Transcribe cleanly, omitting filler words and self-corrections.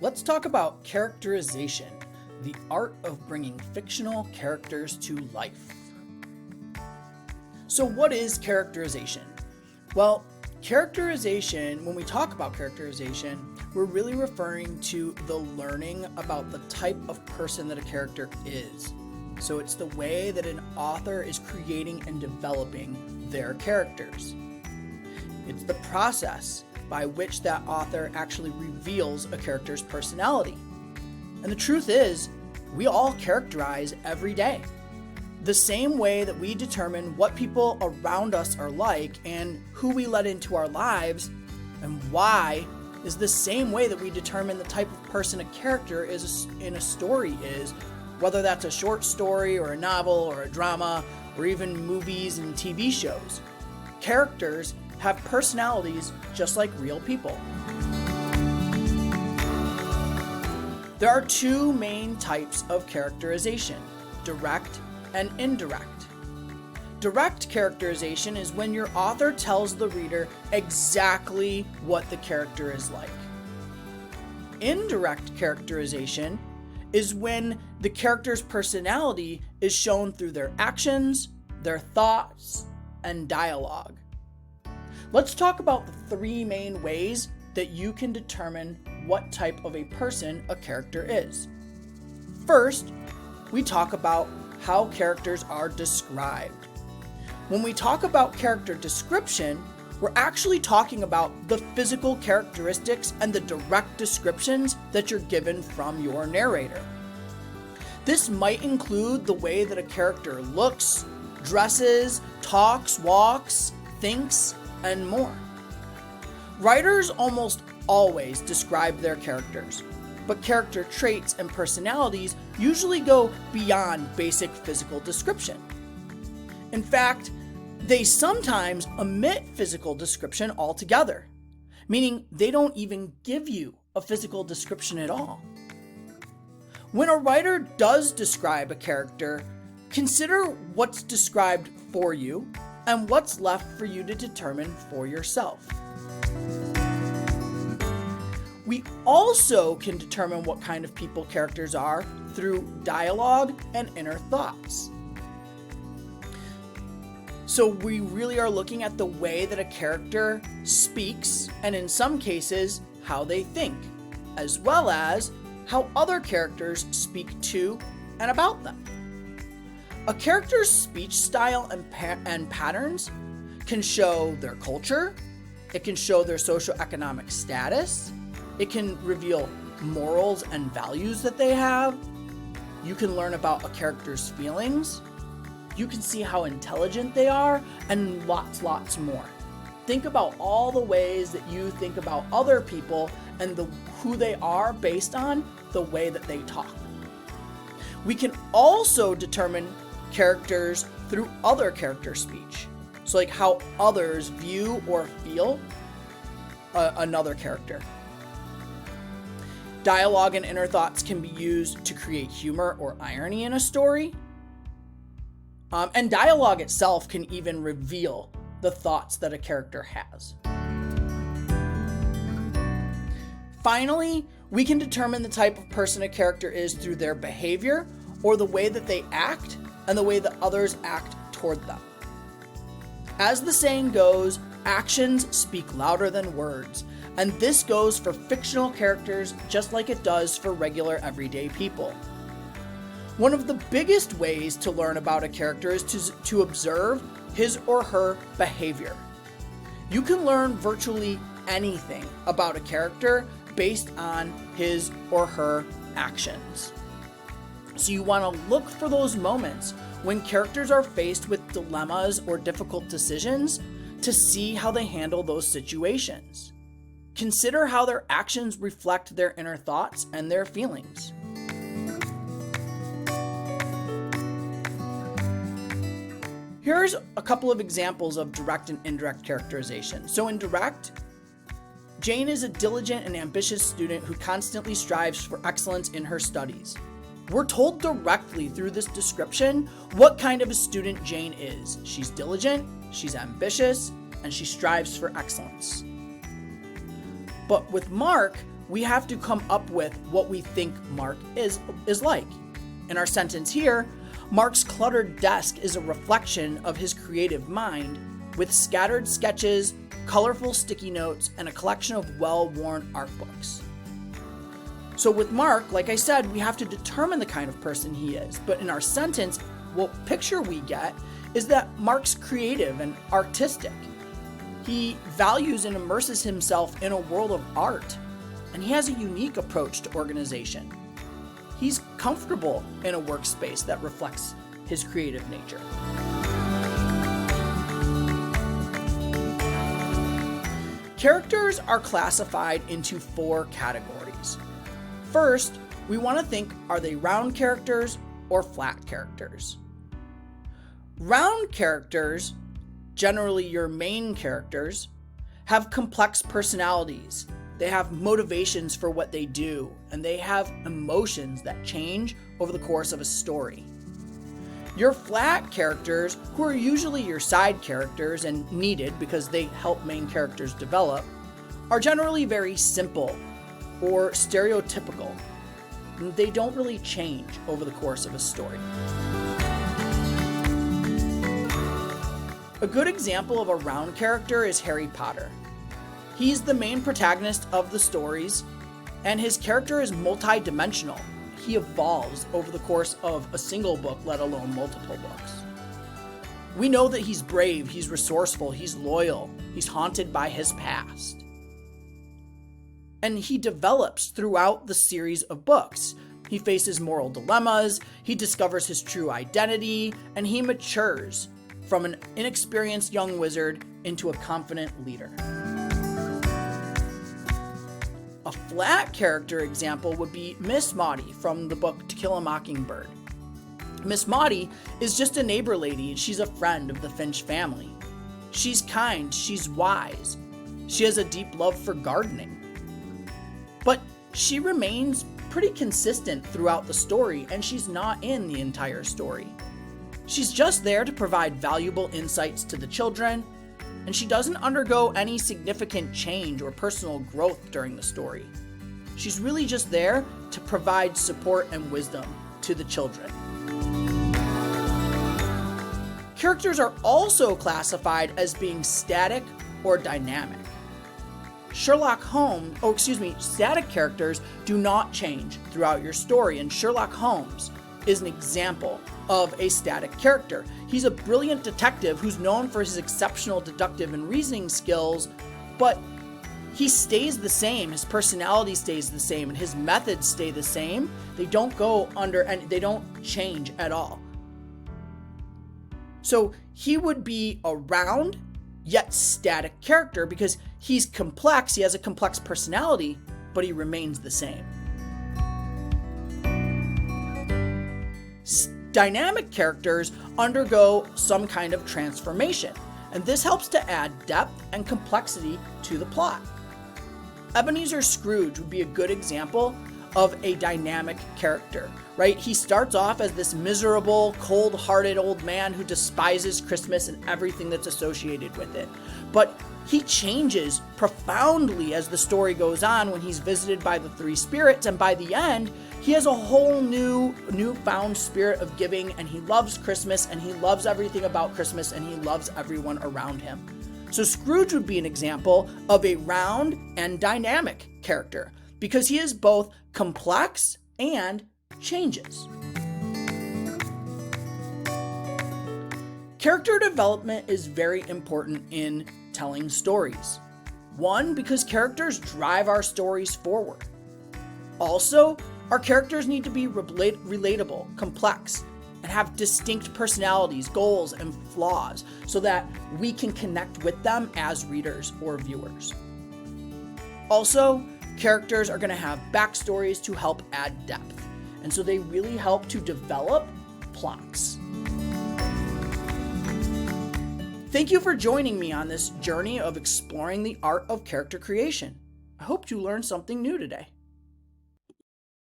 Let's talk about characterization, the art of bringing fictional characters to life. So what is characterization? Well, characterization, when we talk about characterization, we're really referring to the learning about the type of person that a character is. So it's the way that an author is creating and developing their characters. It's the process by which that author actually reveals a character's personality. And the truth is, we all characterize every day. The same way that we determine what people around us are like and who we let into our lives and why is the same way that we determine the type of person a character is in a story is, whether that's a short story or a novel or a drama or even movies and TV shows. Characters have personalities just like real people. There are two main types of characterization, direct and indirect. Direct characterization is when your author tells the reader exactly what the character is like. Indirect characterization is when the character's personality is shown through their actions, their thoughts, and dialogue. Let's talk about the three main ways that you can determine what type of a person a character is. First, we talk about how characters are described. When we talk about character description, we're actually talking about the physical characteristics and the direct descriptions that you're given from your narrator. This might include the way that a character looks, dresses, talks, walks, thinks, and more. Writers almost always describe their characters, but character traits and personalities usually go beyond basic physical description. In fact, they sometimes omit physical description altogether, meaning they don't even give you a physical description at all. When a writer does describe a character, consider what's described for you and what's left for you to determine for yourself. We also can determine what kind of people characters are through dialogue and inner thoughts. So we really are looking at the way that a character speaks, and in some cases, how they think, as well as how other characters speak to and about them. A character's speech style and patterns can show their culture, it can show their socioeconomic status, it can reveal morals and values that they have. You can learn about a character's feelings. You can see how intelligent they are, and lots more. Think about all the ways that you think about other people and who they are based on the way that they talk. We can also determine characters through other character speech. So like how others view or feel another character. Dialogue and inner thoughts can be used to create humor or irony in a story. And dialogue itself can even reveal the thoughts that a character has. Finally, we can determine the type of person a character is through their behavior or the way that they act and the way that others act toward them. As the saying goes, actions speak louder than words, and this goes for fictional characters just like it does for regular everyday people. One of the biggest ways to learn about a character is to observe his or her behavior. You can learn virtually anything about a character based on his or her actions. So you want to look for those moments when characters are faced with dilemmas or difficult decisions to see how they handle those situations. Consider how their actions reflect their inner thoughts and their feelings. Here's a couple of examples of direct and indirect characterization. So in direct, Jane is a diligent and ambitious student who constantly strives for excellence in her studies. We're told directly through this description what kind of a student Jane is. She's diligent, she's ambitious, and she strives for excellence. But with Mark, we have to come up with what we think Mark is like. In our sentence here, Mark's cluttered desk is a reflection of his creative mind, with scattered sketches, colorful sticky notes, and a collection of well-worn art books. So with Mark, like I said, we have to determine the kind of person he is. But in our sentence, what picture we get is that Mark's creative and artistic. He values and immerses himself in a world of art, and he has a unique approach to organization. He's comfortable in a workspace that reflects his creative nature. Characters are classified into 4 categories. First, we want to think, are they round characters or flat characters? Round characters, generally your main characters, have complex personalities. They have motivations for what they do, and they have emotions that change over the course of a story. Your flat characters, who are usually your side characters and needed because they help main characters develop, are generally very simple or stereotypical. They don't really change over the course of a story. A good example of a round character is Harry Potter. He's the main protagonist of the stories, and his character is multi-dimensional. He evolves over the course of a single book, let alone multiple books. We know that he's brave, he's resourceful, he's loyal, he's haunted by his past. And he develops throughout the series of books. He faces moral dilemmas, he discovers his true identity, and he matures from an inexperienced young wizard into a confident leader. A flat character example would be Miss Maudie from the book To Kill a Mockingbird. Miss Maudie is just a neighbor lady, and she's a friend of the Finch family. She's kind, she's wise, she has a deep love for gardening. But she remains pretty consistent throughout the story, and she's not in the entire story. She's just there to provide valuable insights to the children, and she doesn't undergo any significant change or personal growth during the story. She's really just there to provide support and wisdom to the children. Characters are also classified as being static or dynamic. Static characters do not change throughout your story, and Sherlock Holmes is an example of a static character. He's a brilliant detective who's known for his exceptional deductive and reasoning skills, but he stays the same. His personality stays the same, and his methods stay the same. They don't go under, and they don't change at all. So he would be a round yet static character because he's complex, he has a complex personality, but he remains the same. Dynamic characters undergo some kind of transformation, and this helps to add depth and complexity to the plot. Ebenezer Scrooge would be a good example of a dynamic character, right? He starts off as this miserable, cold-hearted old man who despises Christmas and everything that's associated with it. But he changes profoundly as the story goes on when he's visited by the 3 spirits, and by the end, he has a whole newfound spirit of giving, and he loves Christmas, and he loves everything about Christmas, and he loves everyone around him. So Scrooge would be an example of a round and dynamic character, because he is both complex and changes. Character development is very important in telling stories. 1, because characters drive our stories forward. Also, our characters need to be relatable, complex, and have distinct personalities, goals, and flaws so that we can connect with them as readers or viewers. Also, characters are going to have backstories to help add depth, and so they really help to develop plots. Thank you for joining me on this journey of exploring the art of character creation. I hope you learned something new today.